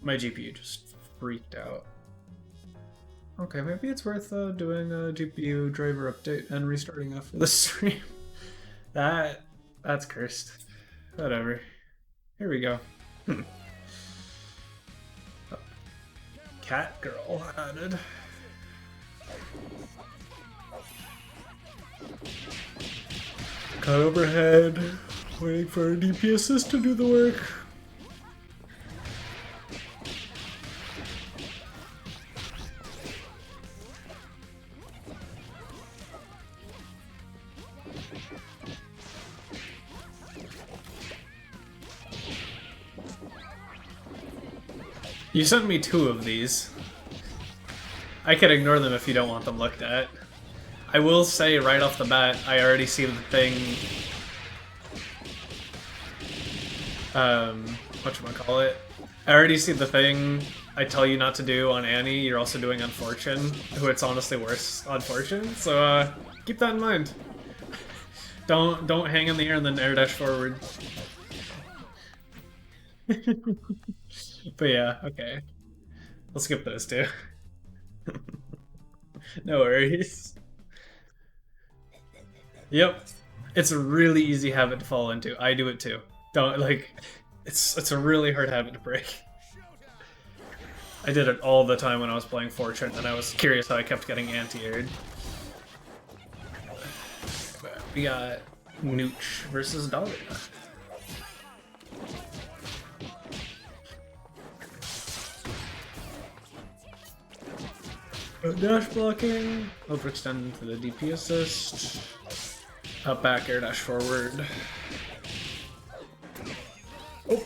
My GPU just freaked out. Okay, maybe it's worth doing a GPU driver update and restarting after the stream. That's cursed. Whatever. Here we go. Cat girl added. Cut overhead, waiting for a DP assist to do the work. You sent me 2 of these. I can ignore them if you don't want them looked at. I will say right off the bat, I already see the thing... whatchamacallit? I already see the thing I tell you not to do on Annie, you're also doing on Fortune, who it's honestly worse on Fortune, so keep that in mind. Don't hang in the air and then air dash forward. But yeah, okay. We'll skip those 2. No worries. Yep. It's a really easy habit to fall into. I do it too. Don't, like, it's a really hard habit to break. I did it all the time when I was playing Fortune, and I was curious how I kept getting anti-aired. We got Nooch versus Dahlia. Dash blocking, overextend into the DP assist, up back air dash forward. Oh!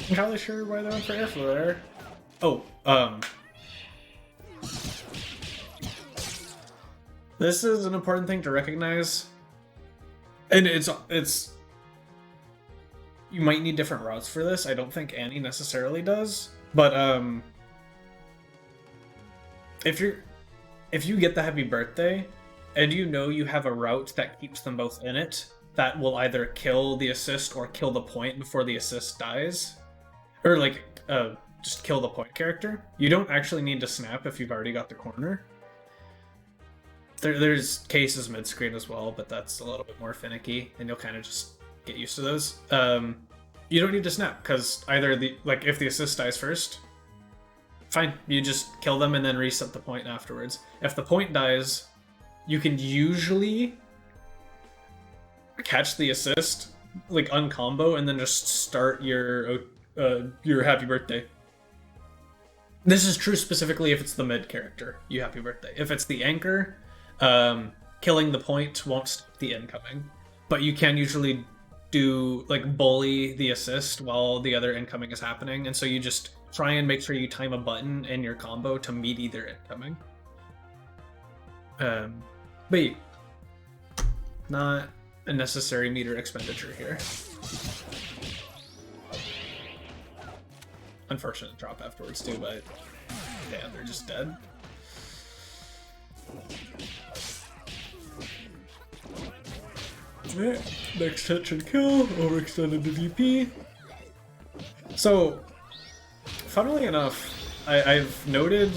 I'm not really sure why they went for airflow there. Oh, this is an important thing to recognize, and it's you might need different routes for this. I don't think Annie necessarily does, but if you get the happy birthday and you know you have a route that keeps them both in it, that will either kill the assist or kill the point before the assist dies, or like just kill the point character. You don't actually need to snap if you've already got the corner. There's cases mid-screen as well, but that's a little bit more finicky, and you'll kind of just get used to those. You don't need to snap, because either if the assist dies first, fine, you just kill them and then reset the point afterwards. If the point dies, you can usually catch the assist, like uncombo, and then just start your happy birthday. This is true specifically if it's the mid character, you happy birthday. If it's the anchor, killing the point won't stop the incoming, but you can usually do bully the assist while the other incoming is happening, and so you just try and make sure you time a button in your combo to meet either incoming. But yeah, not a necessary meter expenditure here. Unfortunate drop afterwards too, but yeah, they're just dead. Yeah, next hit should kill, overextended to DP. So, funnily enough, I've noted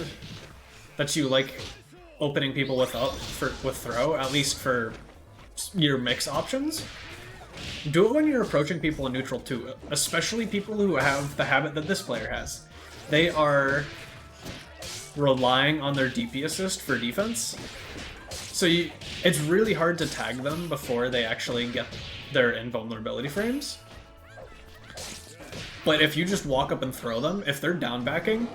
that you like opening people with throw, at least for your mix options. Do it when you're approaching people in neutral too, especially people who have the habit that this player has. They are relying on their DP assist for defense. So it's really hard to tag them before they actually get their invulnerability frames. But if you just walk up and throw them, if they're down backing,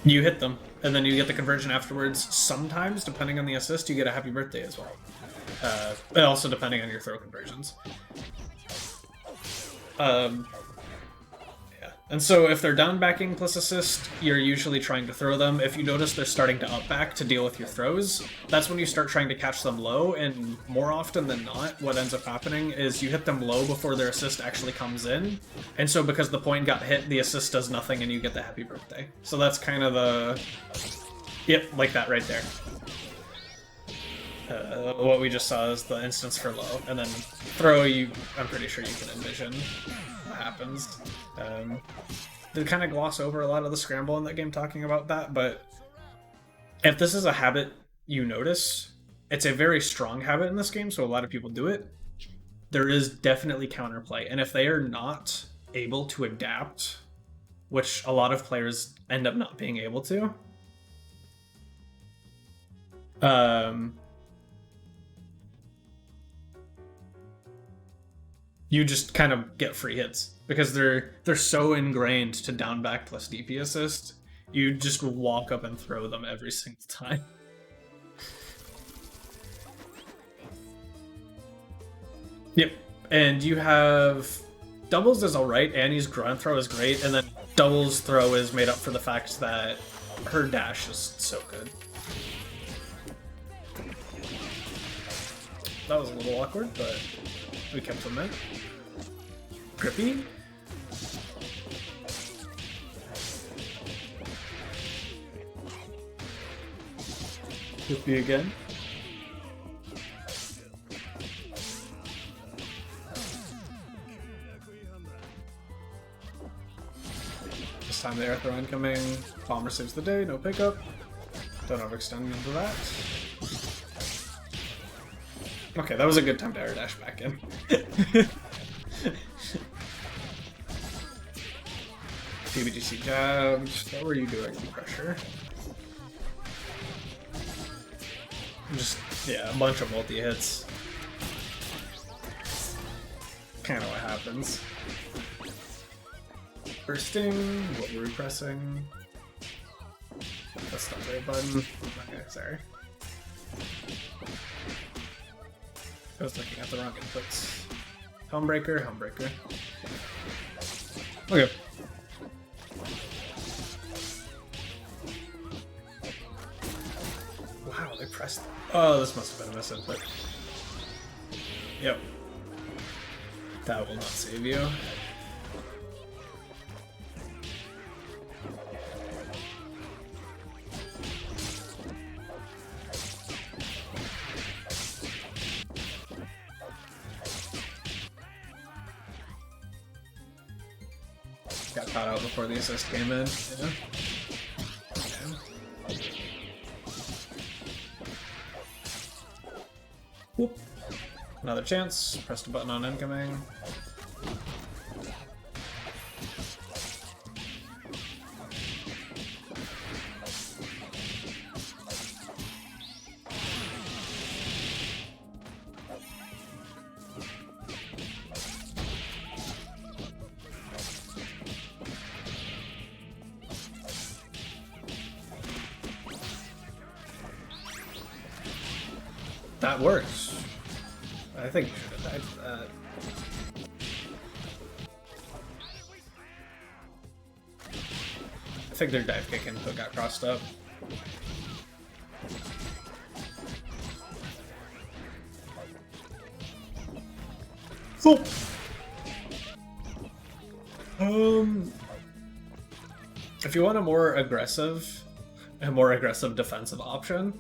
you hit them, and then you get the conversion afterwards. Sometimes, depending on the assist, you get a happy birthday as well. And also depending on your throw conversions. Yeah. And so if they're down backing plus assist, you're usually trying to throw them. If you notice they're starting to up back to deal with your throws, that's when you start trying to catch them low, and more often than not, what ends up happening is you hit them low before their assist actually comes in, and so because the point got hit, the assist does nothing and you get the happy birthday. So that's kind of the... Yep, like that right there. What we just saw is the instance for low, and then throw, I'm pretty sure you can envision what happens. They kind of gloss over a lot of the scramble in that game talking about that, but if this is a habit you notice, it's a very strong habit in this game, so a lot of people do it. There is definitely counterplay, and if they are not able to adapt, which a lot of players end up not being able to, you just kind of get free hits because they're so ingrained to down back plus DP assist. You just walk up and throw them every single time. Yep, and you have doubles is alright. Annie's ground throw is great, and then doubles throw is made up for the fact that her dash is so good. That was a little awkward, but we kept them in. Grippy. Grippy again. This time the air throw incoming. Bomber saves the day, no pickup. Don't overextend into that. Okay, that was a good time to air dash back in. PBGC jabbed. What were you doing? Pressure. Just, yeah, a bunch of multi-hits. Kind of what happens. Bursting. What were we pressing? That's not the right button. Okay, sorry. I was looking at the wrong inputs. Helmbreaker, Helmbreaker. Okay. Wow, they pressed. Oh, this must have been a misinput. Yep. That will not save you. Got caught out before the assist came in. Yeah. Whoop. Another chance. Pressed a button on incoming. That works. I think you should have died for that. I think their dive kick input got crossed up. Cool. If you want a more aggressive defensive option,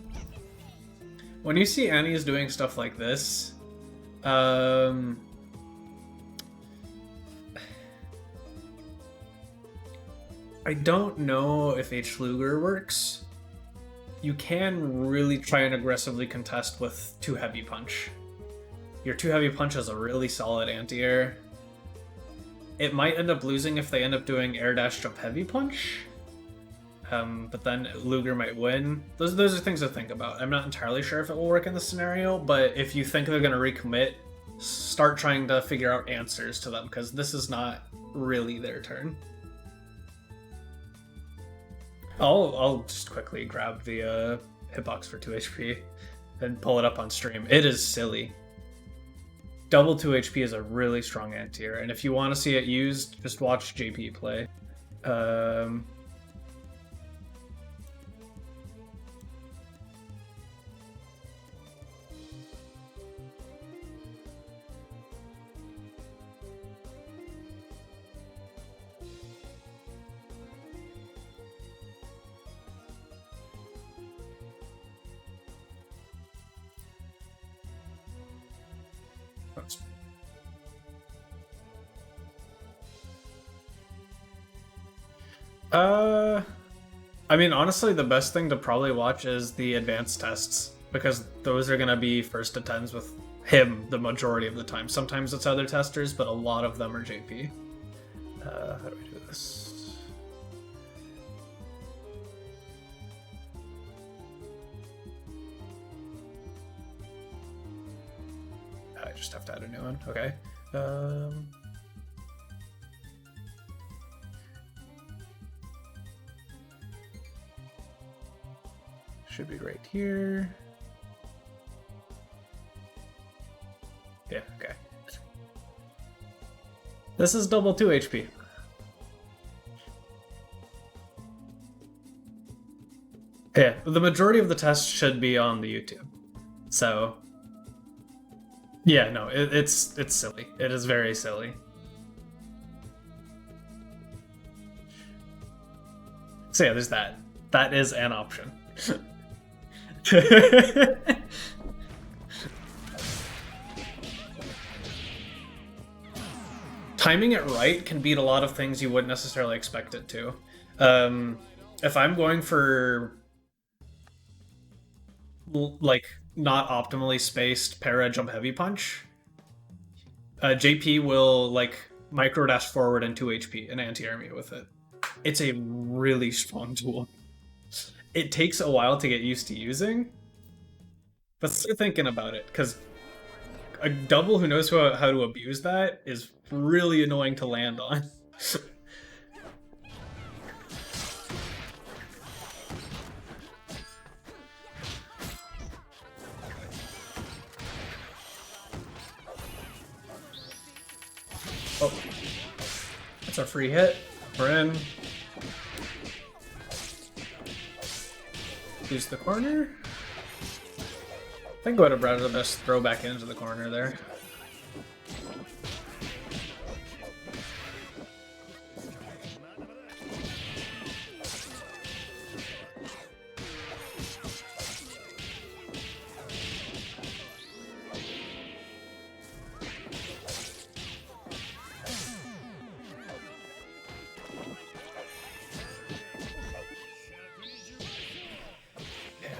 when you see Annie's doing stuff like this, I don't know if H. Luger works. You can really try and aggressively contest with 2 heavy punch. Your 2 heavy punch is a really solid anti-air. It might end up losing if they end up doing air dash jump heavy punch. But then Luger might win. Those are things to think about. I'm not entirely sure if it will work in this scenario, but if you think they're going to recommit, start trying to figure out answers to them, because this is not really their turn. I'll just quickly grab the hitbox for 2 HP and pull it up on stream. It is silly. Double 2 HP is a really strong anti-air, and if you want to see it used, just watch JP play. I mean, honestly, the best thing to probably watch is the advanced tests, because those are gonna be first to tens with him the majority of the time. Sometimes it's other testers, but a lot of them are JP. How do we do this? I just have to add a new one. Okay. Should be right here. Yeah, okay. This is double 2 HP. Yeah, the majority of the tests should be on the YouTube. So, yeah, no, it's silly. It is very silly. So yeah, there's that. That is an option. Timing it right can beat a lot of things you wouldn't necessarily expect it to. If I'm going for like not optimally spaced para jump heavy punch, JP will like micro dash forward and 2 HP and anti-air me with it. It's a really strong tool. It takes a while to get used to using, but start thinking about it, because a double who knows how to abuse that is really annoying to land on. Oh, that's our free hit. We're in. Use the corner. I think would have rather just throw back into the corner there.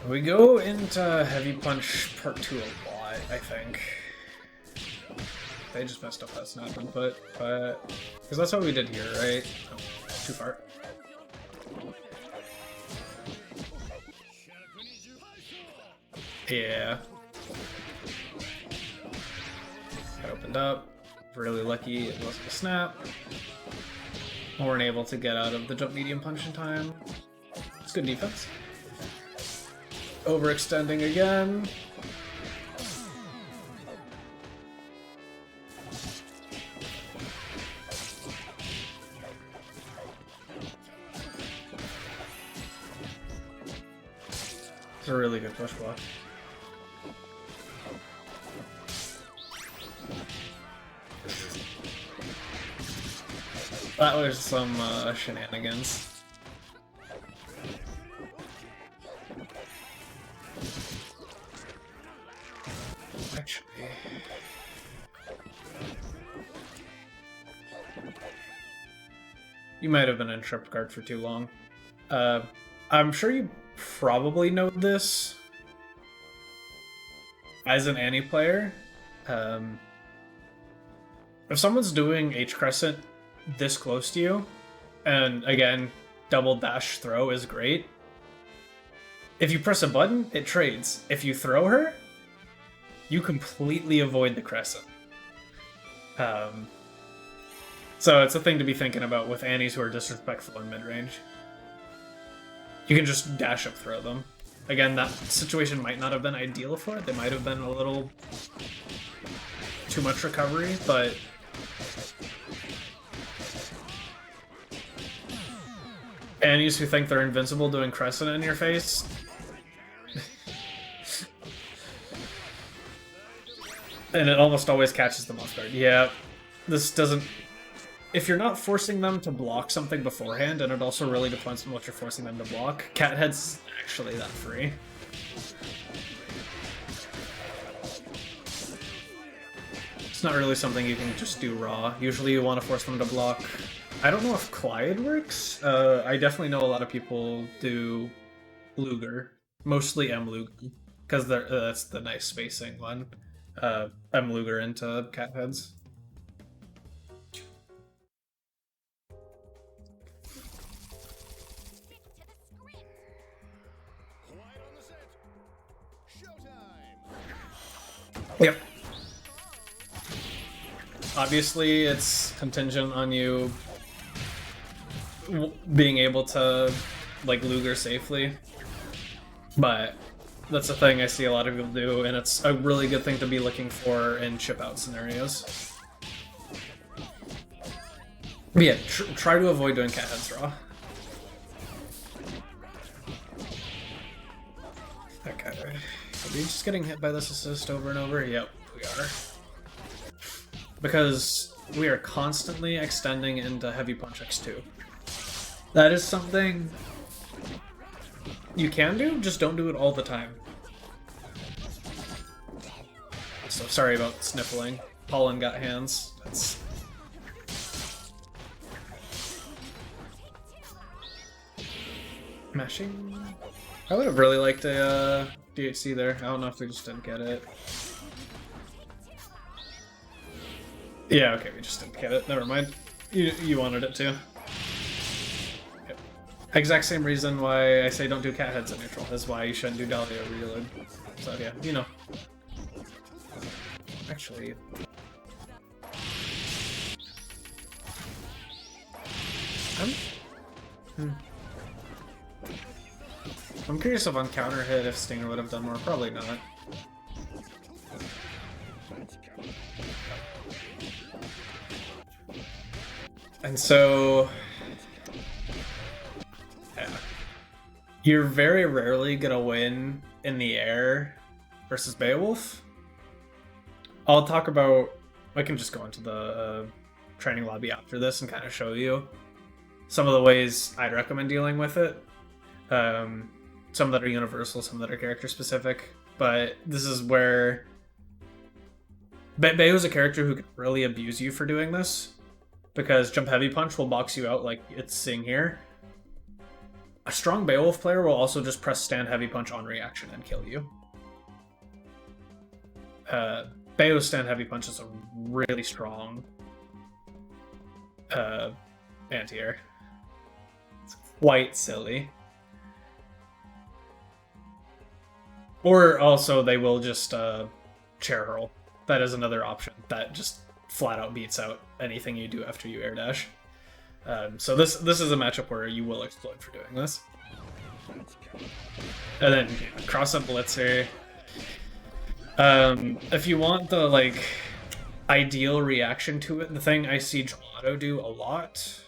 We go into Heavy Punch Part 2 a lot, I think. They just messed up that snap input, but... because that's what we did here, right? Oh, too far. Yeah. Got opened up. Really lucky it wasn't a snap. We weren't able to get out of the jump medium punch in time. It's good defense. Overextending again. It's a really good push block. That was some shenanigans. Actually, you might have been in trip guard for too long. I'm sure you probably know this as an Annie player. If someone's doing H Crescent this close to you, and again, double dash throw is great. If you press a button, it trades. If you throw her, you completely avoid the crescent. So it's a thing to be thinking about with Annies who are disrespectful in mid-range. You can just dash up throw them. Again, that situation might not have been ideal for it. They might have been a little too much recovery, but Annies who think they're invincible doing crescent in your face. And it almost always catches them off guard. Yeah, this doesn't... If you're not forcing them to block something beforehand, and it also really depends on what you're forcing them to block, Cathead's actually that free. It's not really something you can just do raw. Usually you want to force them to block I don't know if Clyde works. I definitely know a lot of people do Luger, mostly M Luger, because that's the nice spacing one. M Luger into cat heads. Yep. Obviously, it's contingent on you being able to like Luger safely, but that's a thing I see a lot of people do, and it's a really good thing to be looking for in chip out scenarios. But yeah, try to avoid doing cat heads raw. Okay. Are we just getting hit by this assist over and over? Yep, we are. Because we are constantly extending into Heavy Punch X2. That is something you can do, just don't do it all the time. So sorry about sniffling. Pollen got hands. That's... Mashing? I would have really liked a DHC there. I don't know if we just didn't get it. Yeah, okay, we just didn't get it. Never mind. You wanted it to. Yep. Exact same reason why I say don't do cat heads at neutral is why you shouldn't do Dahlia reload. So yeah, you know. Actually... I'm curious if on counter hit if Stinger would have done more. Probably not. And so... yeah. You're very rarely gonna win in the air versus Beowulf. I'll talk about... I can just go into the training lobby after this and kind of show you some of the ways I'd recommend dealing with it. Some that are universal, some that are character specific, but this is where Bayo's a character who can really abuse you for doing this, because Jump Heavy Punch will box you out like it's seeing here. A strong Beowulf player will also just press Stand Heavy Punch on reaction and kill you. Bayo's Stand Heavy Punch is a really strong anti-air. It's quite silly. Or also they will just chair hurl. That is another option that just flat out beats out anything you do after you air dash. So this is a matchup where you will explode for doing this. And then cross up Blitzer. If you want the like ideal reaction to it, the thing I see Gelato do a lot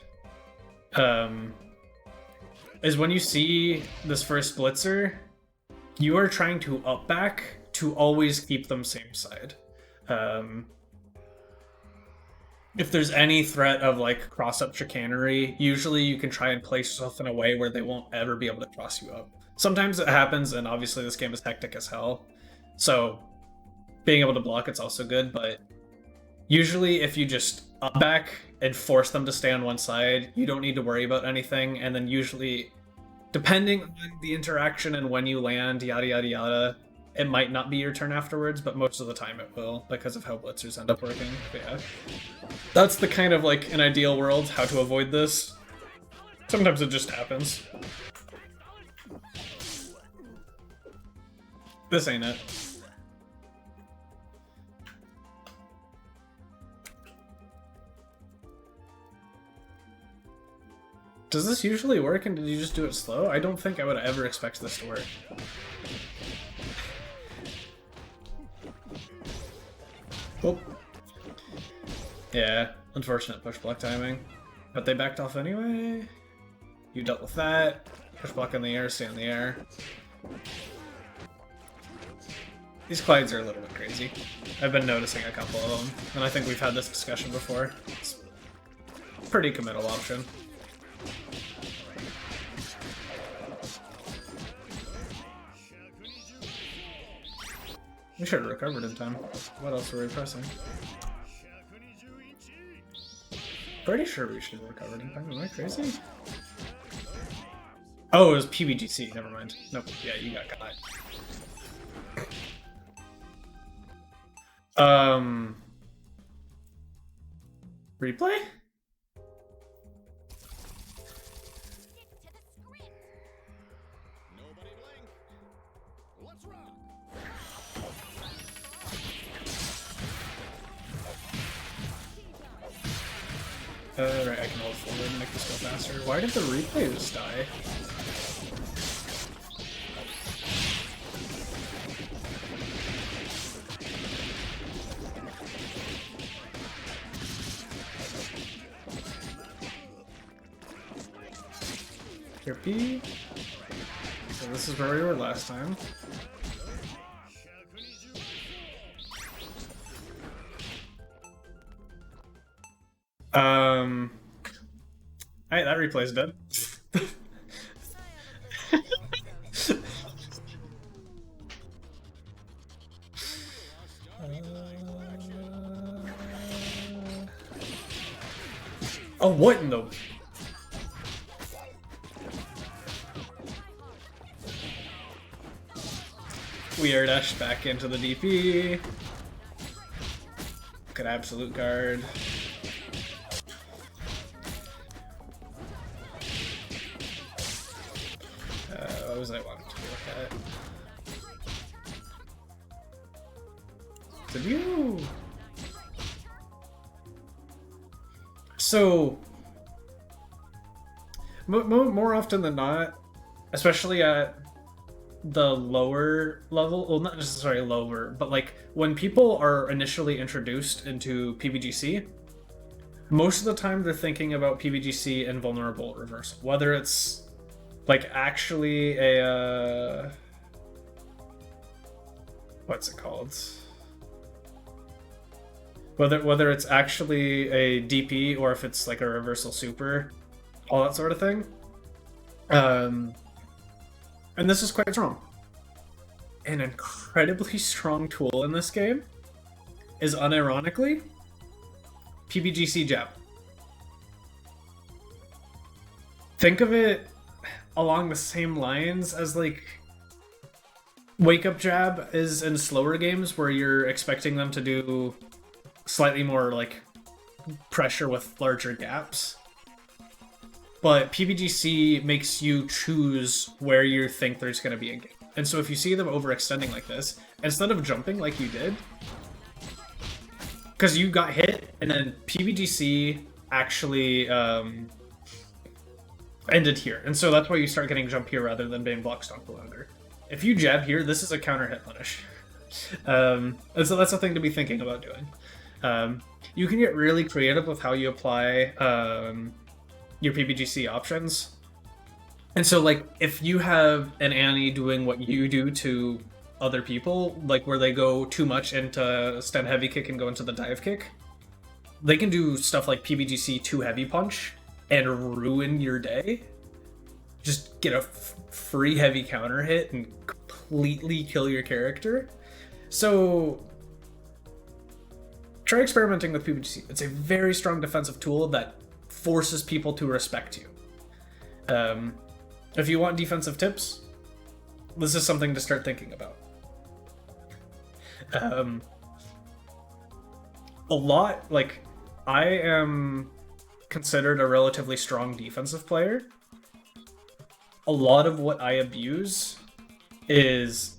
is when you see this first Blitzer, you are trying to up back to always keep them same side. If there's any threat of like cross-up chicanery, usually you can try and place yourself in a way where they won't ever be able to cross you up. Sometimes it happens, and obviously this game is hectic as hell, so being able to block it's also good, but usually if you just up back and force them to stay on one side, you don't need to worry about anything, and then usually, depending on the interaction and when you land, yada yada yada, it might not be your turn afterwards, but most of the time it will, because of how blitzers end up working. But yeah, that's the kind of, like, an ideal world, how to avoid this. Sometimes it just happens. This ain't it. Does this usually work, and did you just do it slow? I don't think I would ever expect this to work. Oh. Yeah, unfortunate push block timing. But they backed off anyway. You dealt with that. Push block in the air, stay in the air. These Clydes are a little bit crazy. I've been noticing a couple of them, and I think we've had this discussion before. It's a pretty committal option. We should have recovered in time. What else were we pressing? Pretty sure we should have recovered in time. Am I crazy? Oh, it was PBGC. Never mind. Nope. Yeah, you got caught. Replay? Right, I can hold forward and make this go faster. Why did the replay just die? Here, P. So this is where we were last time. Hey, that replay's dead. Oh, what in the... We air dash back into the DP. Good absolute guard. What was I wanting to look at? Did you? So, more often than not, especially at the lower level, well, not necessarily lower, but like when people are initially introduced into PBGC, most of the time they're thinking about PBGC and vulnerable reversal, whether it's like actually a what's it called? Whether it's actually a DP or if it's like a reversal super, all that sort of thing. And this is quite strong. An incredibly strong tool in this game is unironically PBGC jab. Think of it along the same lines as like wake up jab is in slower games where you're expecting them to do slightly more like pressure with larger gaps. But PBGC makes you choose where you think there's going to be a gap. And so if you see them overextending like this, instead of jumping like you did, because you got hit and then PBGC actually ended here. And so that's why you start getting jump here rather than being block stomp under. If you jab here, this is a counter hit punish. And so that's a thing to be thinking about doing. You can get really creative with how you apply your PBGC options. And so like if you have an Annie doing what you do to other people, like where they go too much into stand heavy kick and go into the dive kick, they can do stuff like PBGC 2 heavy punch and ruin your day. Just get a free heavy counter hit and completely kill your character. So try experimenting with PBGC. It's a very strong defensive tool that forces people to respect you. If you want defensive tips, this is something to start thinking about. A lot, like, I am considered a relatively strong defensive player. A lot of what I abuse is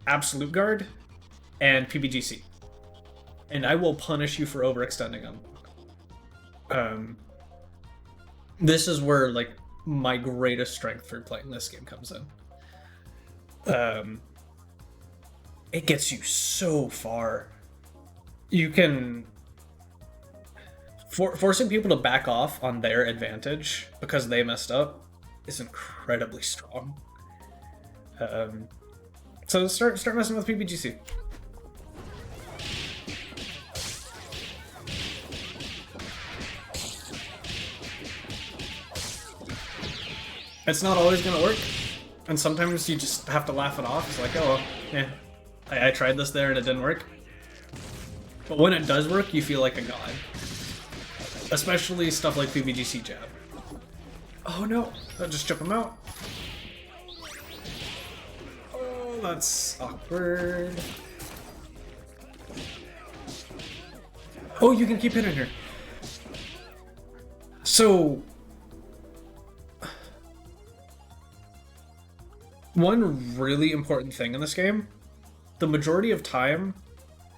absolute guard and PBGC. And I will punish you for overextending them. This is where, like, my greatest strength for playing this game comes in. It gets you so far. You can... forcing people to back off on their advantage because they messed up is incredibly strong. So start messing with PBGC. It's not always going to work, and sometimes you just have to laugh it off. It's like, oh, well, yeah, I tried this there and it didn't work. But when it does work, you feel like a god. Especially stuff like PBGC jab. Oh no, I'll just jump him out. Oh, that's awkward. Oh, you can keep hitting her. So, one really important thing in this game, the majority of time,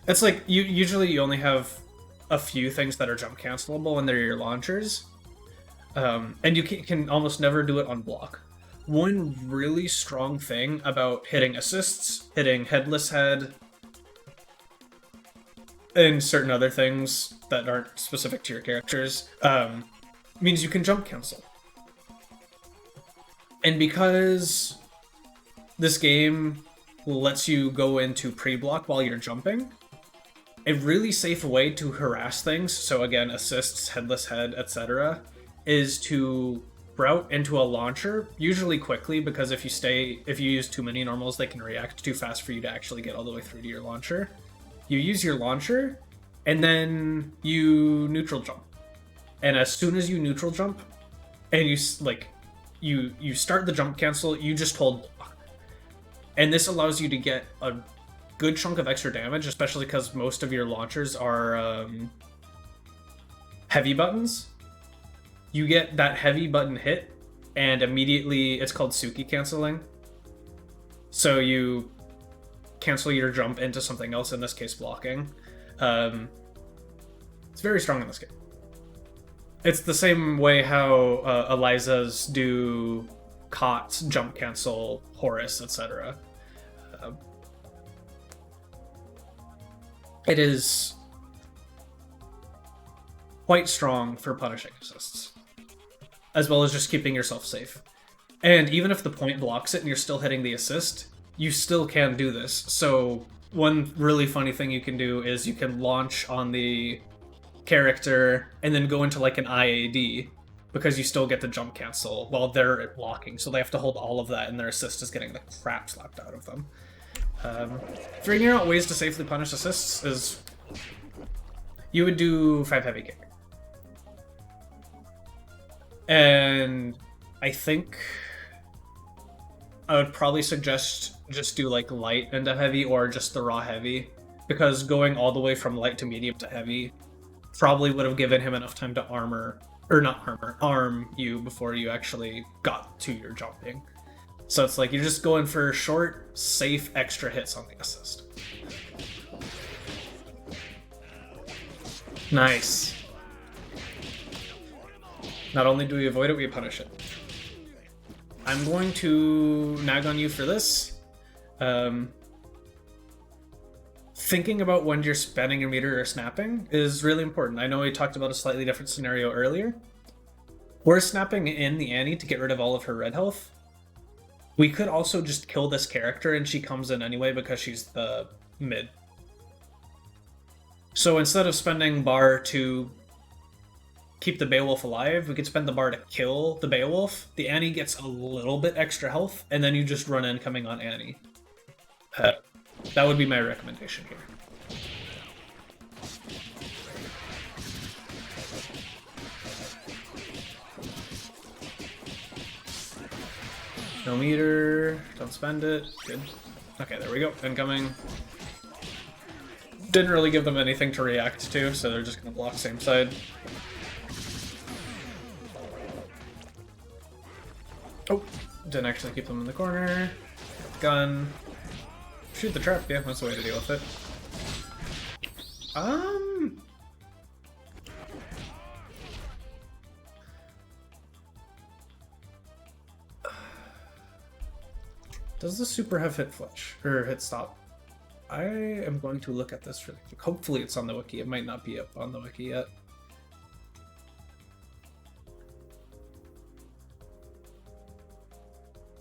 it's like usually you only have a few things that are jump cancelable and they're your launchers. And you can almost never do it on block. One really strong thing about hitting assists, hitting headless head, and certain other things that aren't specific to your characters, means you can jump cancel. And because this game lets you go into pre-block while you're jumping, a really safe way to harass things, so again, assists, headless head, etc., is to route into a launcher, usually quickly, because if you use too many normals, they can react too fast for you to actually get all the way through to your launcher. You use your launcher, and then you neutral jump. And as soon as you neutral jump, and you start the jump cancel, you just hold block. And this allows you to get a good chunk of extra damage, especially because most of your launchers are heavy buttons. You get that heavy button hit, and immediately it's called Suki canceling. So you cancel your jump into something else, in this case blocking. It's very strong in this game. It's the same way how Eliza's do Cots, jump cancel, Horus, etc. It is quite strong for punishing assists, as well as just keeping yourself safe. And even if the point blocks it and you're still hitting the assist, you still can do this. So one really funny thing you can do is you can launch on the character and then go into like an IAD, because you still get the jump cancel while they're blocking, so they have to hold all of that and their assist is getting the crap slapped out of them. Figuring out ways to safely punish assists is, you would do 5 heavy kick. And I think I would probably suggest just do like light into heavy or just the raw heavy, because going all the way from light to medium to heavy probably would have given him enough time to arm you before you actually got to your jumping. So it's like you're just going for short, safe, extra hits on the assist. Nice. Not only do we avoid it, we punish it. I'm going to nag on you for this. Thinking about when you're spamming your meter or snapping is really important. I know we talked about a slightly different scenario earlier. We're snapping in the Annie to get rid of all of her red health. We could also just kill this character and she comes in anyway because she's the mid. So instead of spending bar to keep the Beowulf alive, we could spend the bar to kill the Beowulf. The Annie gets a little bit extra health, and then you just run incoming on Annie. That would be my recommendation here. No meter, don't spend it, good. Okay, there we go, incoming. Didn't really give them anything to react to, so they're just gonna block same side. Oh, didn't actually keep them in the corner. Gun. Shoot the trap, yeah, that's the way to deal with it. Does the super have hit fletch or hit stop? I am going to look at this really quick. Hopefully it's on the wiki. It might not be up on the wiki yet.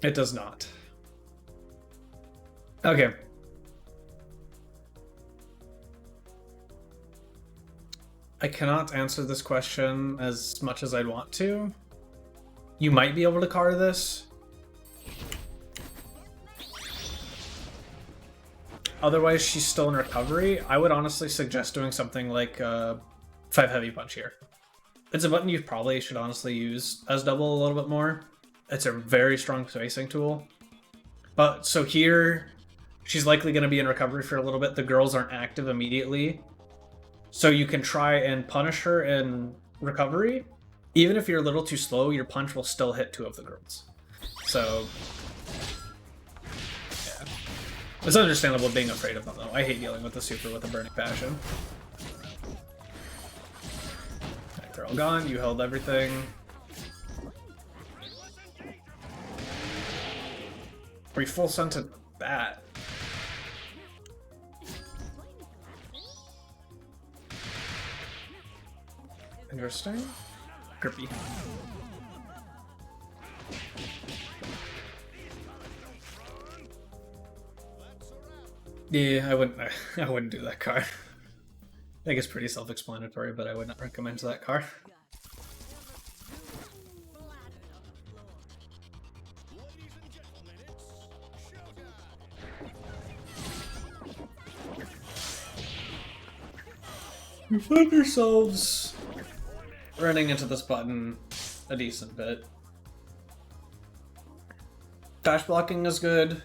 It does not. Okay. I cannot answer this question as much as I'd want to. You might be able to car this. Otherwise, she's still in recovery. I would honestly suggest doing something like 5 heavy punch here. It's a button you probably should honestly use as double a little bit more. It's a very strong spacing tool. But so here, she's likely going to be in recovery for a little bit. The girls aren't active immediately. So you can try and punish her in recovery. Even if you're a little too slow, your punch will still hit 2 of the girls. So, yeah. It's understandable being afraid of them, though. I hate dealing with the super with a burning passion. Okay, they're all gone. You held everything. We full scented bat. Interesting. Grippy. Yeah, I wouldn't do that car. I think it's pretty self-explanatory, but I would not recommend that car. We find ourselves running into this button a decent bit. Dash blocking is good.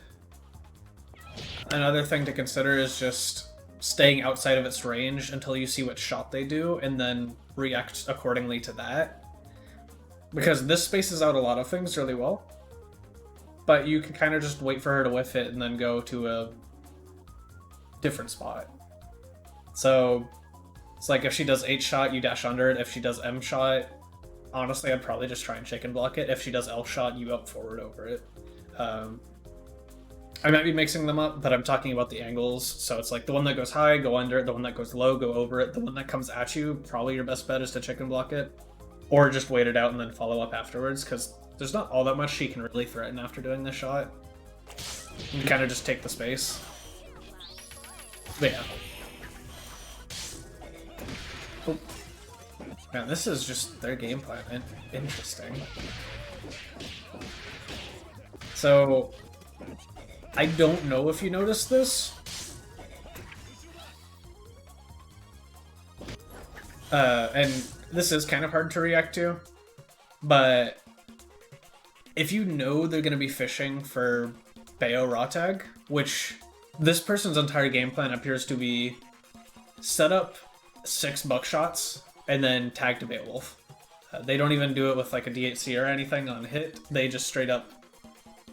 Another thing to consider is just staying outside of its range until you see what shot they do, and then react accordingly to that. Because this spaces out a lot of things really well. But you can kind of just wait for her to whiff it and then go to a different spot. So it's like if she does 8 shot, you dash under it. If she does M shot, honestly, I'd probably just try and chicken block it. If she does L shot, you up forward over it. I might be mixing them up, but I'm talking about the angles. So it's like the one that goes high, go under it. The one that goes low, go over it. The one that comes at you, probably your best bet is to chicken block it. Or just wait it out and then follow up afterwards, because there's not all that much she can really threaten after doing this shot. You kind of just take the space. But yeah. Oh. Man, this is just their game plan. Interesting. So, I don't know if you noticed this. And this is kind of hard to react to, but if you know they're going to be fishing for Bayo Ratag, which this person's entire game plan appears to be set up 6 buckshots and then tag to Beowulf. They don't even do it with like a D8C or anything on hit. They just straight up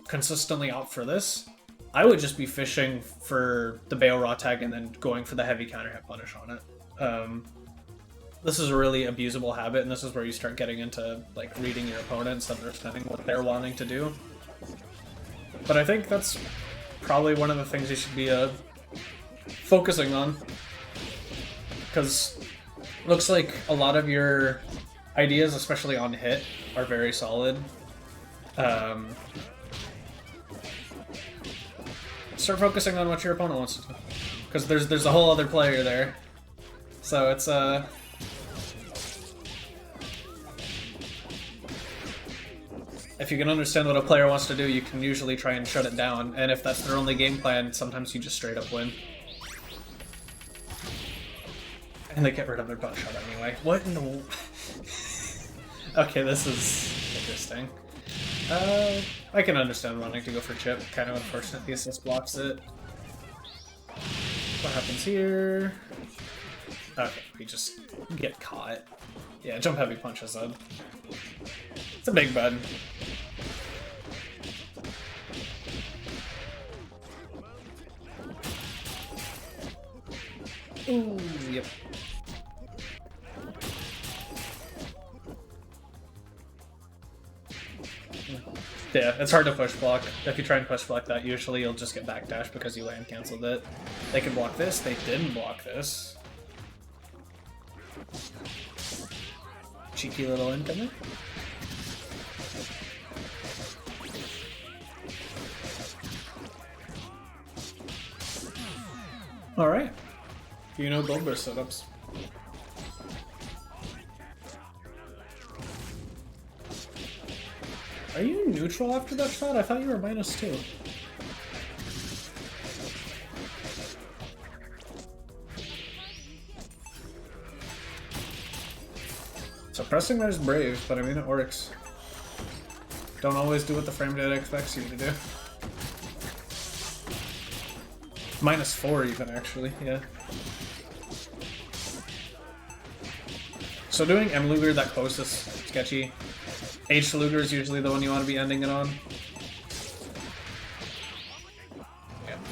consistently opt for this. I would just be fishing for the Bayo Ratag and then going for the heavy counter hit punish on it. This is a really abusable habit, and this is where you start getting into like reading your opponents, understanding what they're wanting to do. But I think that's probably one of the things you should be focusing on, because it looks like a lot of your ideas, especially on hit, are very solid. Start focusing on what your opponent wants to do, because there's a whole other player there. So it's if you can understand what a player wants to do, you can usually try and shut it down. And if that's their only game plan, sometimes you just straight up win. And they get rid of their butt shot anyway. What in the... Okay, this is interesting. I can understand wanting to go for chip. Kind of unfortunate the assist blocks it. What happens here? Okay, we just get caught. Yeah, jump heavy punches up. It's a big button. Ooh, yep. Yeah, it's hard to push block. If you try and push block that, usually you'll just get backdash because you land canceled it. They can block this, they didn't block this. Cheeky little incomer. Alright. You know gold burst setups. Are you neutral after that shot? I thought you were -2. So pressing there's brave, but I mean it works. Don't always do what the frame data expects you to do. -4 even, actually, yeah. So doing M Luger that close is sketchy. H Luger is usually the one you want to be ending it on.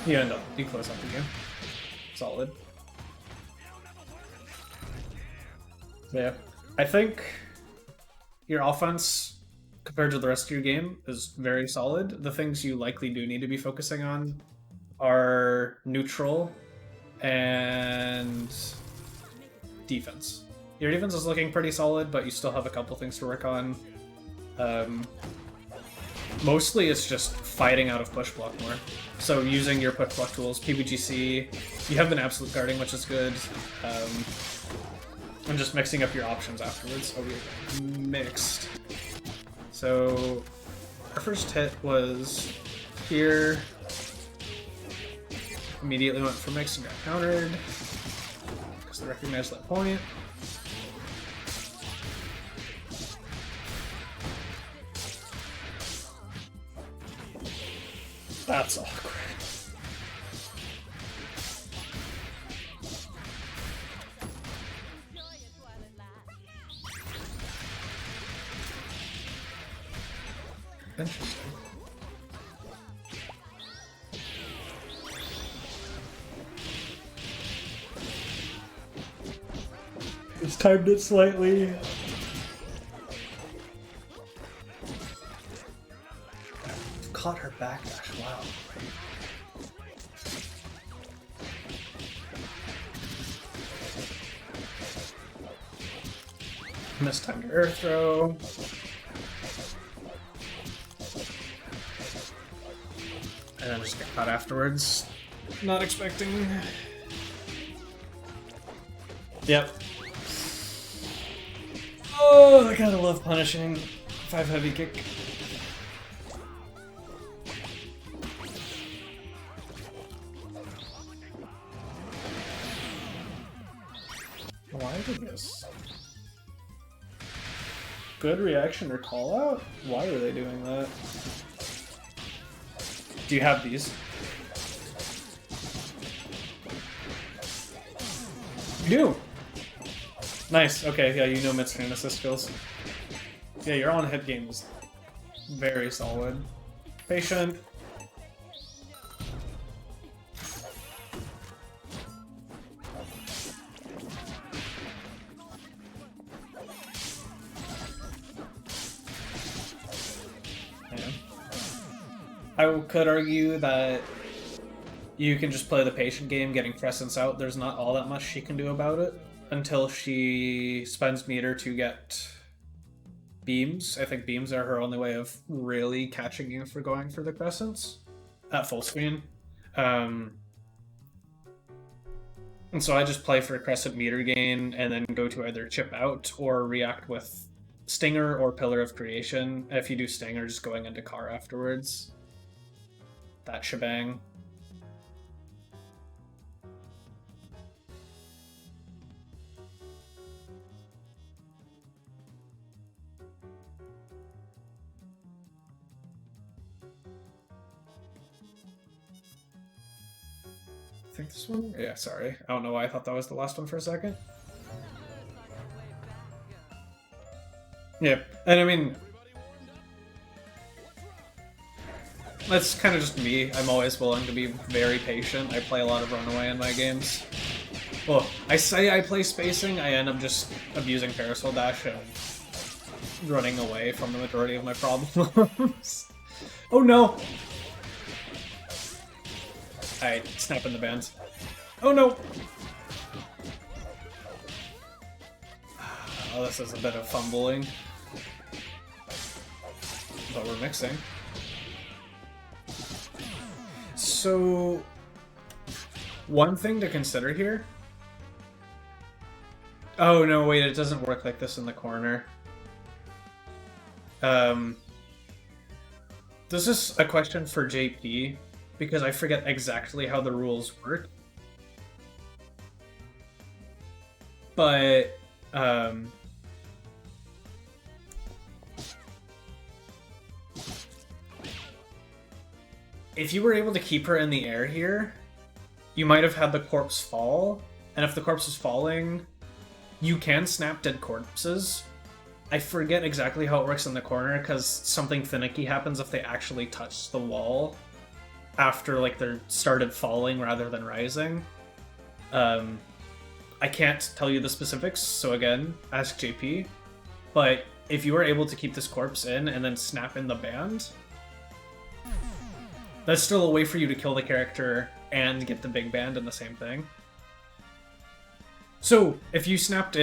Yeah, you close up the game. Solid. Yeah. I think your offense, compared to the rest of your game, is very solid. The things you likely do need to be focusing on are neutral and defense. Your defense is looking pretty solid, but you still have a couple things to work on. Mostly it's just fighting out of push block more. So using your push block tools, PBGC, you have been absolute guarding, which is good. And just mixing up your options afterwards. Oh, we're mixed. So our first hit was here. Immediately went for mix and got countered because they recognized that point. That's awkward. Interesting. It's timed it slightly. Caught her backdash, wow. Mistimed air throw. And then just get caught afterwards. Not expecting. Yep. Oh, I gotta love punishing 5 heavy kick. Why did this? Good reaction or call out? Why were they doing that? Do you have these? You do! Nice, okay, yeah, you know mid-turn assist skills. Yeah, your on-hit game is very solid. Patient. I could argue that you can just play the patient game, getting Crescents out. There's not all that much she can do about it until she spends meter to get beams. I think beams are her only way of really catching you for going for the Crescents at full screen. And so I just play for a Crescent meter gain and then go to either chip out or react with Stinger or Pillar of Creation. If you do Stinger, just going into car afterwards. That shebang. I think this one? Yeah, sorry. I don't know why I thought that was the last one for a second. Yeah, and I mean, that's kind of just me. I'm always willing to be very patient. I play a lot of runaway in my games. Well, I say I play spacing, I end up just abusing Parasol Dash and running away from the majority of my problems. Oh no! Alright, snap in the bands. Oh no! Oh, this is a bit of fumbling. But we're mixing. So, one thing to consider here... Oh no, wait, it doesn't work like this in the corner. This is a question for JP, because I forget exactly how the rules work. But, if you were able to keep her in the air here, you might have had the corpse fall, and if the corpse is falling, you can snap dead corpses. I forget exactly how it works in the corner, because something finicky happens if they actually touch the wall after like they're started falling rather than rising. I can't tell you the specifics, so again, ask JP. But if you were able to keep this corpse in and then snap in the band, that's still a way for you to kill the character and get the big band in the same thing. So if you snapped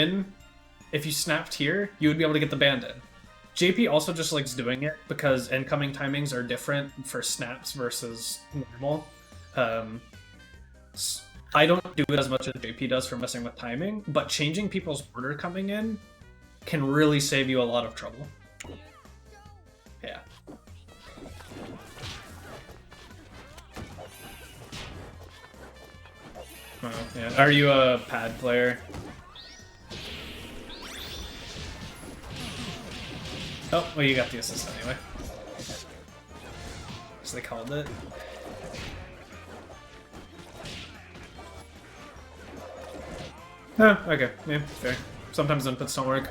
here, you would be able to get the band in. JP also just likes doing it because incoming timings are different for snaps versus normal. I don't do it as much as JP does for messing with timing, but changing people's order coming in can really save you a lot of trouble. Yeah. Oh, yeah. Are you a pad player? Oh, well, you got the assist anyway. So they called it. Oh, okay. Yeah, fair. Sometimes inputs don't work.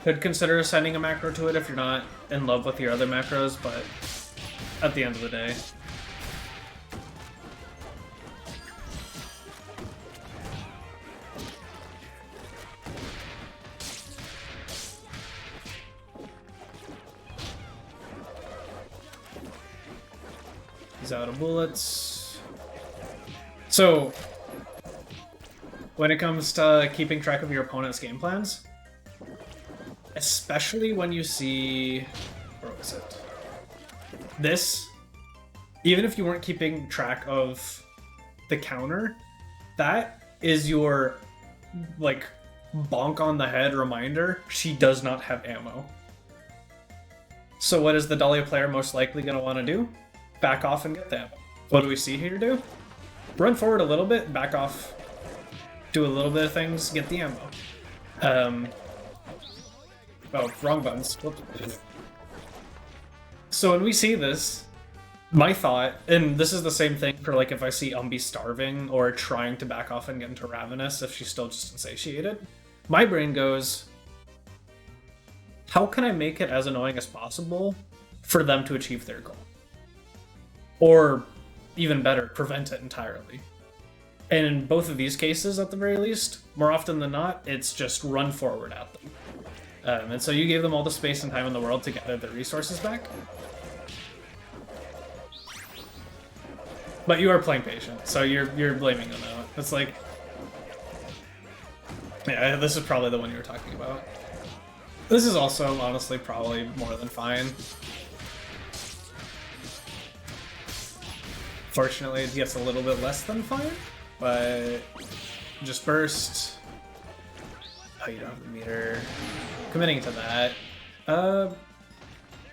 Could consider assigning a macro to it if you're not in love with your other macros, but at the end of the day. He's out of bullets. So, when it comes to keeping track of your opponent's game plans, especially when you see, where was it? This, even if you weren't keeping track of the counter, that is your, like, bonk on the head reminder, she does not have ammo. So what is the Dahlia player most likely going to want to do? Back off and get the ammo. What do we see here do? Run forward a little bit, back off, do a little bit of things, get the ammo. Oh, wrong buttons. Whoops. So when we see this, my thought, and this is the same thing for like if I see Umbi starving or trying to back off and get into Ravenous if she's still just insatiated, my brain goes, how can I make it as annoying as possible for them to achieve their goal? Or even better, prevent it entirely. And in both of these cases, at the very least, more often than not, it's just run forward at them. And so you gave them all the space and time in the world to gather their resources back. But you are playing patient, so you're blaming them out. It's like, yeah, this is probably the one you were talking about. This is also, honestly, probably more than fine. Fortunately, it gets a little bit less than fine, but just burst. Oh, you don't have the meter. Committing to that.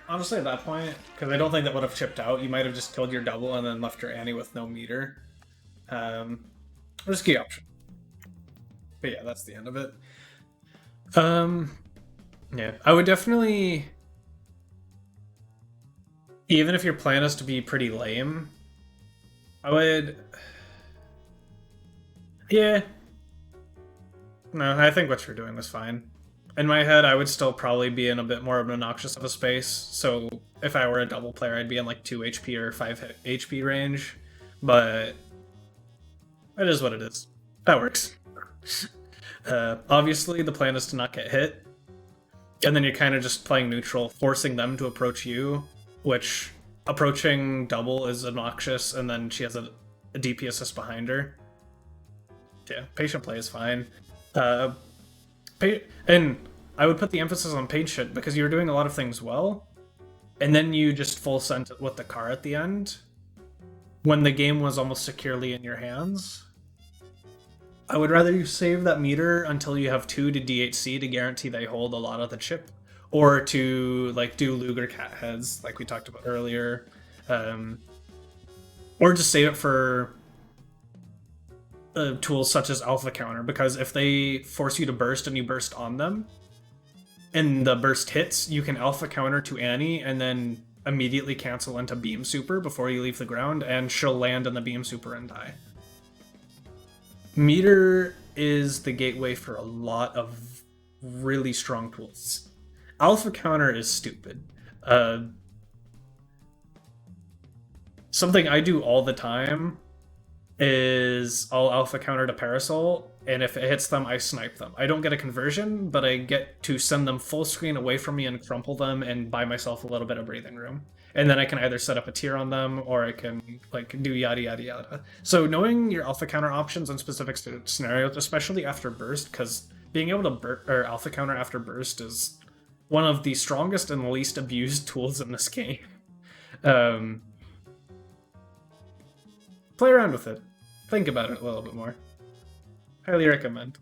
Honestly, at that point, because I don't think that would have chipped out, you might have just killed your double and then left your Annie with no meter. Risky option. But yeah, that's the end of it. Yeah, I would definitely, even if your plan is to be pretty lame, I would, yeah. No, I think what you're doing was fine. In my head, I would still probably be in a bit more of an obnoxious of a space, so if I were a double player, I'd be in like 2 HP or 5 HP range, but it is what it is. That works. Obviously, the plan is to not get hit, and then you're kind of just playing neutral, forcing them to approach you, which approaching double is obnoxious, and then she has a DP assist behind her. Yeah, patient play is fine. And I would put the emphasis on patient because you were doing a lot of things well, and then you just full sent it with the car at the end when the game was almost securely in your hands. I would rather you save that meter until you have 2 to DHC to guarantee they hold a lot of the chip, or to like do Luger cat heads like we talked about earlier, or just save it for tools such as Alpha Counter, because if they force you to burst and you burst on them, and the burst hits, you can Alpha Counter to Annie and then immediately cancel into Beam Super before you leave the ground, and she'll land in the Beam Super and die. Meter is the gateway for a lot of really strong tools. Alpha Counter is stupid. Something I do all the time is I'll Alpha Counter to Parasol, and if it hits them, I snipe them. I don't get a conversion, but I get to send them full screen away from me and crumple them and buy myself a little bit of breathing room. And then I can either set up a tier on them, or I can like do yada yada yada. So knowing your Alpha Counter options in specific scenarios, especially after Burst, because being able to Alpha Counter after Burst is one of the strongest and least abused tools in this game. Play around with it. Think about it a little bit more. Highly recommend.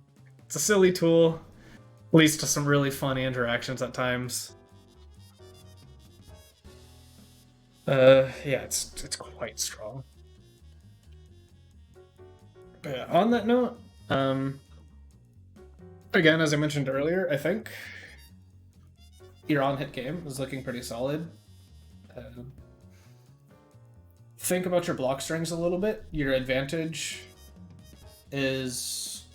It's a silly tool, leads to some really funny interactions at times. Yeah, it's quite strong. But yeah, on that note, again, as I mentioned earlier, I think your on-hit game is looking pretty solid. Think about your block strings a little bit. Your advantage is...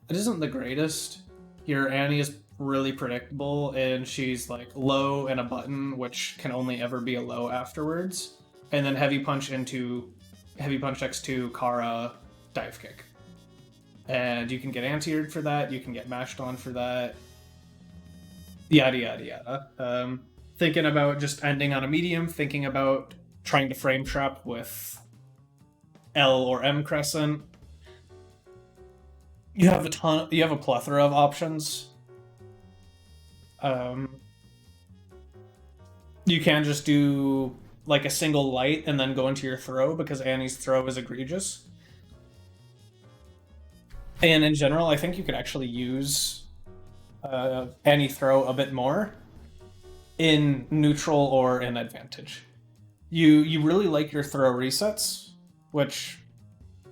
it isn't the greatest. Your Annie is really predictable, and she's like low and a button, which can only ever be a low afterwards. And then Heavy Punch X2, Kara, Dive Kick. And you can get anti-eared for that, you can get mashed on for that. Yada yada yada. Thinking about just ending on a medium, thinking about trying to frame trap with L or M Crescent. You have a plethora of options. You can just do like a single light and then go into your throw, because Annie's throw is egregious. And in general, I think you could actually use Annie throw a bit more in neutral or in advantage. You really like your throw resets, which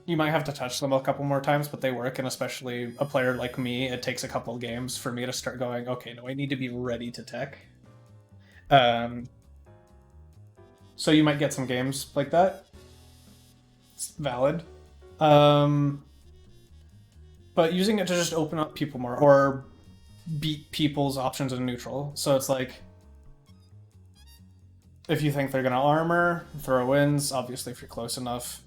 you might have to touch them a couple more times, but they work, and especially a player like me, it takes a couple of games for me to start going, okay, no, I need to be ready to tech. So you might get some games like that. It's valid. But using it to just open up people more, or beat people's options in neutral. So it's like, if you think they're going to armor, throw ins, obviously if you're close enough.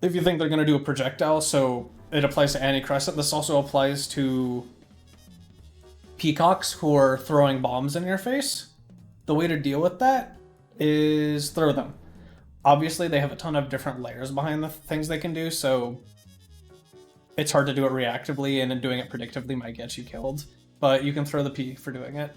If you think they're going to do a projectile, so it applies to Annie Crescent, this also applies to peacocks who are throwing bombs in your face. The way to deal with that is throw them. Obviously, they have a ton of different layers behind the things they can do, so it's hard to do it reactively, and then doing it predictively might get you killed. But you can throw the P for doing it.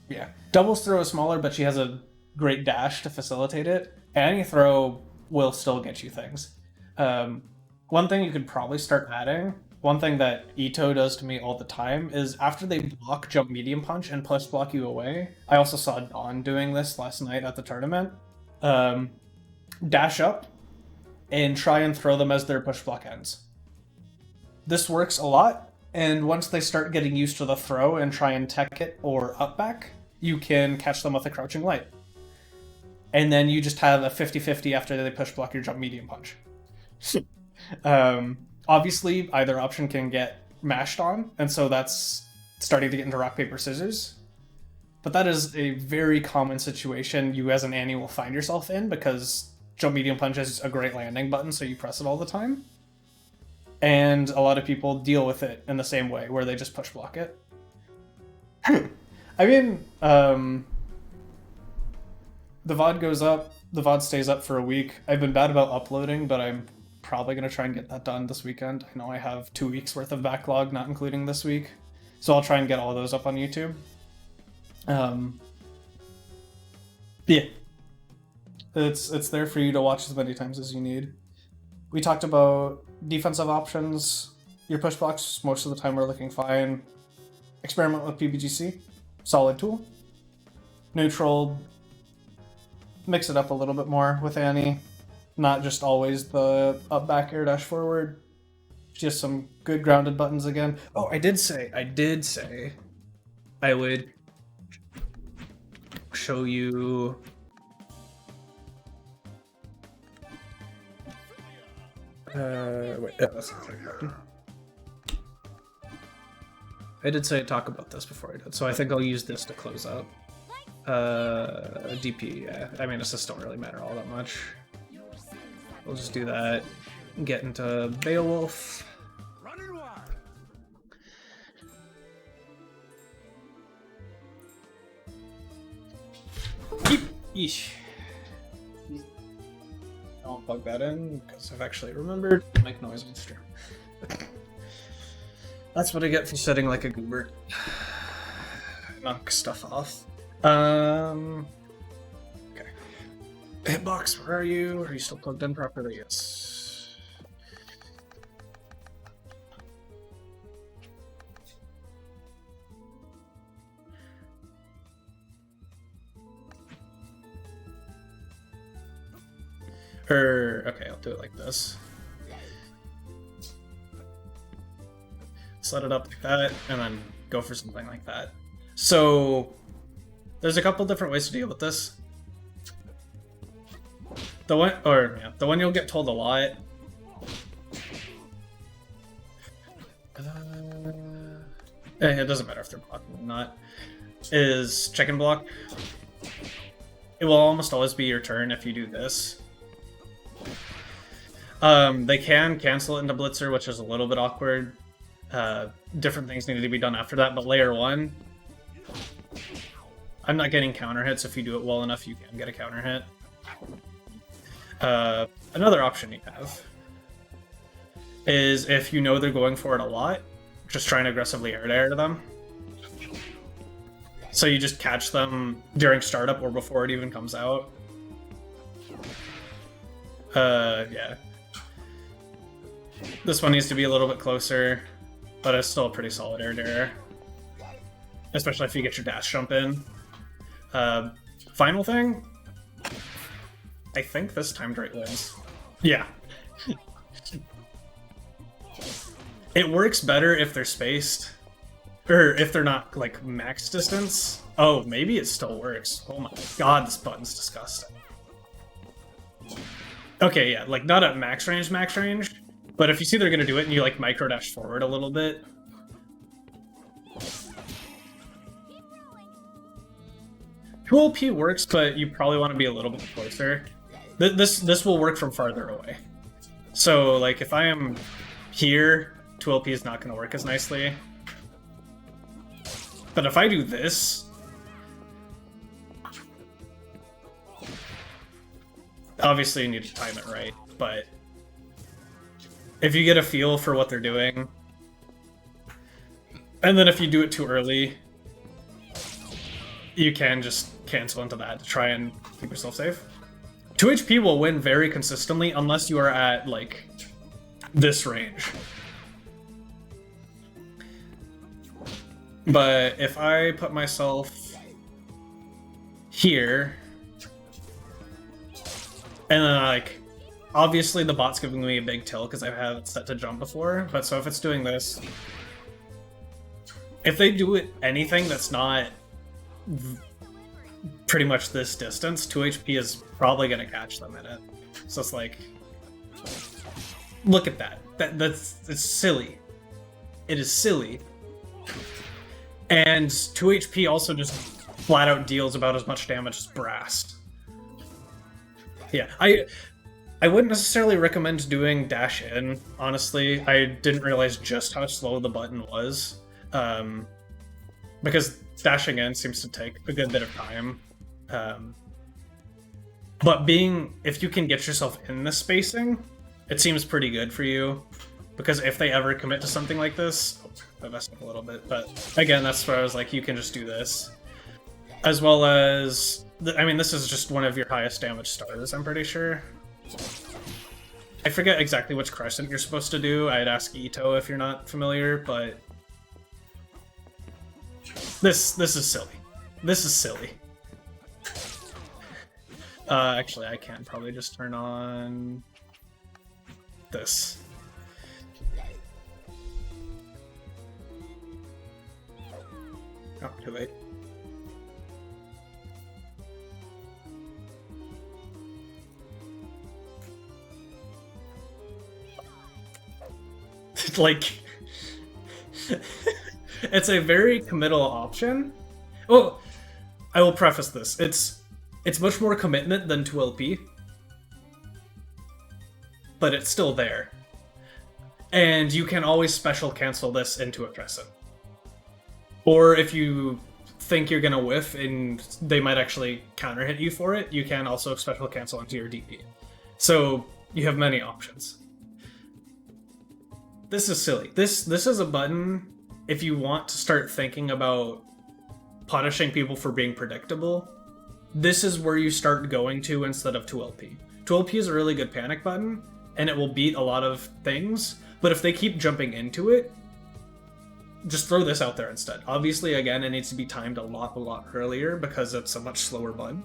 Yeah. Doubles throw is smaller, but she has a great dash to facilitate it. Any throw will still get you things. One thing you could probably start adding, one thing that Ito does to me all the time, is after they block jump medium punch and push block you away. I also saw Dawn doing this last night at the tournament. Dash up and try and throw them as their push block ends. This works a lot, and once they start getting used to the throw and try and tech it or up back, you can catch them with a crouching light. And then you just have a 50-50 after they push block your jump medium punch. Obviously, either option can get mashed on, and so that's starting to get into rock, paper, scissors. But that is a very common situation you as an Annie will find yourself in, because jump medium punch is a great landing button, so you press it all the time. And a lot of people deal with it in the same way, where they just push block it. I mean, the VoD goes up, the VoD stays up for a week. I've been bad about uploading, but I'm probably going to try and get that done this weekend. I know I have 2 weeks worth of backlog, not including this week. So I'll try and get all those up on YouTube. Yeah. It's there for you to watch as many times as you need. We talked about defensive options. Your push blocks, most of the time, are looking fine. Experiment with PBGC. Solid tool. Neutral. Mix it up a little bit more with Annie. Not just always the up, back, air, dash, forward. just some good grounded buttons again. Oh, I did say I would show you. Wait, that's not happening. I did say talk about this before I did, so I think I'll use this to close out. DP, yeah. I mean, assists don't really matter all that much. We'll just do that. Get into Beowulf. Yeesh. I'll plug that in because I've actually remembered to make noise on stream. That's what I get for sitting like a goober. Knock stuff off. Okay. Hitbox, where are you? Are you still plugged in properly? Yes. Okay, I'll do it like this. Set it up like that, and then go for something like that. So, there's a couple different ways to deal with this. The one you'll get told a lot. It doesn't matter if they're blocking or not. Is chicken block. It will almost always be your turn if you do this. They can cancel it into Blitzer, which is a little bit awkward. Different things need to be done after that, but layer 1, I'm not getting counter hits. If you do it well enough, you can get a counter hit. Another option you have is if you know they're going for it a lot, just try and aggressively air to them. So you just catch them during startup or before it even comes out. Yeah. This one needs to be a little bit closer, but it's still a pretty solid air to air. Especially if you get your dash jump in. Final thing? I think this timed right wins. Yeah. It works better if they're spaced. Or if they're not, like, max distance. Oh, maybe it still works. Oh my god, this button's disgusting. Okay, yeah, like, not at max range, but if you see they're gonna do it and you, like, micro dash forward a little bit. 2LP works, but you probably want to be a little bit closer. This will work from farther away. So, like, if I am here, 2LP is not going to work as nicely. But if I do this... Obviously, you need to time it right, but... If you get a feel for what they're doing... And then if you do it too early... You can just cancel into that to try and keep yourself safe. 2 HP will win very consistently unless you are at, like, this range. But if I put myself here, and then, like, obviously the bot's giving me a big tilt because I've had it set to jump before, but so if it's doing this, if they do it anything that's not pretty much this distance, 2 HP is probably going to catch them in it. So it's like, look at that. It's silly. It is silly. And 2 HP also just flat out deals about as much damage as Brass. Yeah, I wouldn't necessarily recommend doing dash in, honestly. I didn't realize just how slow the button was. Because dashing in seems to take a good bit of time. But if you can get yourself in the spacing, it seems pretty good for you. Because if they ever commit to something like this, I messed up a little bit, but again, that's where I was like, you can just do this. As well as, I mean, this is just one of your highest damage stars, I'm pretty sure. I forget exactly which crescent you're supposed to do. I'd ask Ito if you're not familiar, but this is silly. This is silly. Actually, I can probably just turn on this. Oh, too late. Like, it's a very committal option. Well, I will preface this. It's much more commitment than 2LP, but it's still there. And you can always special cancel this into a Crescent. Or if you think you're gonna whiff and they might actually counter hit you for it, you can also special cancel into your DP. So you have many options. This is silly. This is a button if you want to start thinking about punishing people for being predictable. This is where you start going to instead of 2LP. 2LP is a really good panic button, and it will beat a lot of things, but if they keep jumping into it, just throw this out there instead. Obviously, again, it needs to be timed a lot earlier because it's a much slower button.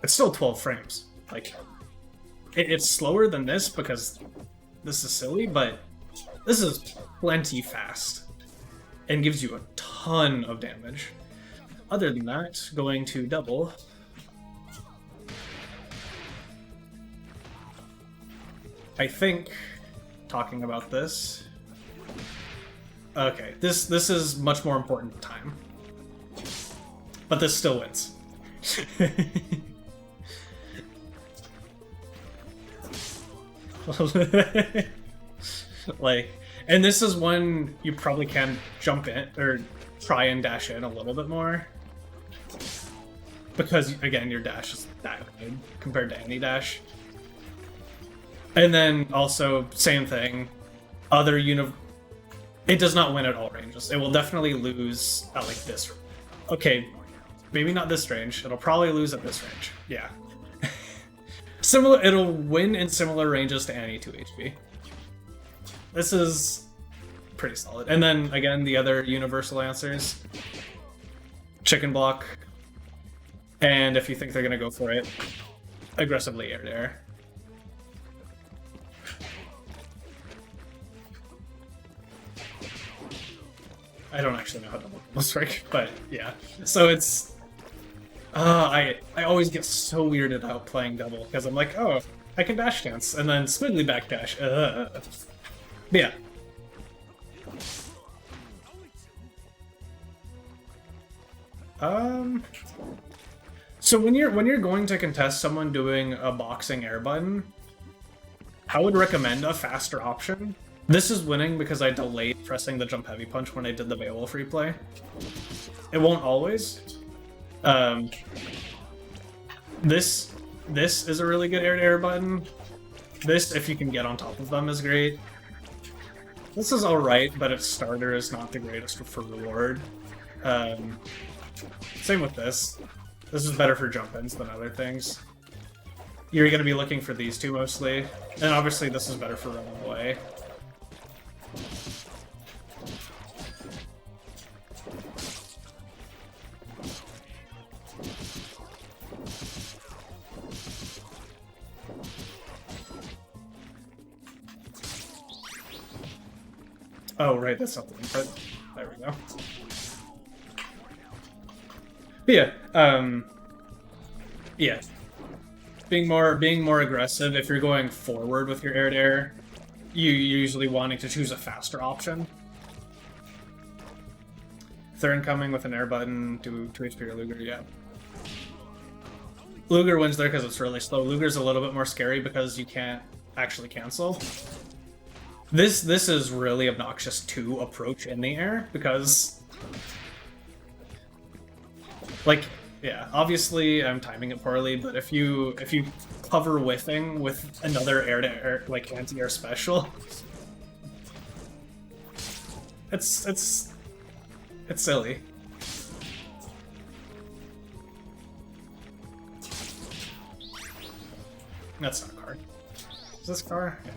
It's still 12 frames. Like, it's slower than this because this is silly, but this is plenty fast and gives you a ton of damage. Other than that, going to double. I think, talking about this, okay, this is much more important time, but this still wins. Like, and this is when you probably can jump in or try and dash in a little bit more, because again, your dash is that good compared to any dash. And then also, same thing, other it does not win at all ranges. It will definitely lose at like this. Okay, maybe not this range. It'll probably lose at this range. Yeah. Similar. It'll win in similar ranges to any 2 HP. This is pretty solid. And then again, the other universal answers: chicken block, and if you think they're gonna go for it, aggressively air to air. I don't actually know how double combos work, but yeah. So it's... I always get so weirded out playing double, because I'm like, oh, I can dash dance, and then squiggly backdash. But yeah. So when you're going to contest someone doing a boxing air button, I would recommend a faster option. This is winning because I delayed pressing the jump heavy punch when I did the Beowulf replay. It won't always. This is a really good air-to-air button. This, if you can get on top of them, is great. This is alright, but its starter is not the greatest for reward. Same with this. This is better for jump-ins than other things. You're going to be looking for these two mostly, and obviously this is better for running away. Oh, right, that's not the input. There we go. But yeah, yeah. Being more aggressive, if you're going forward with your air-to-air, you're usually wanting to choose a faster option. If they're incoming with an air button, do 2 HP or Luger, yeah. Luger wins there because it's really slow. Luger's a little bit more scary because you can't actually cancel. This is really obnoxious to approach in the air because, like, yeah, obviously I'm timing it poorly, but if you cover whiffing with another air-to-air, like anti-air special, it's silly. That's not a card. Is this card? Yeah.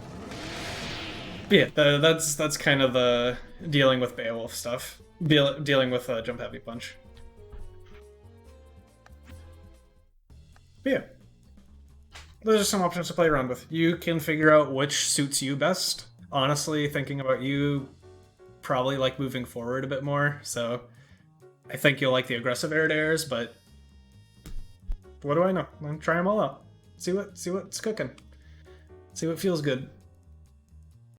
But yeah, that's kind of the dealing with Beowulf stuff. Dealing with jump heavy punch. But yeah, those are some options to play around with. You can figure out which suits you best. Honestly, thinking about you, probably like moving forward a bit more, so I think you'll like the aggressive air to airs, but what do I know? I'm trying them all out. See what's cooking. See what feels good.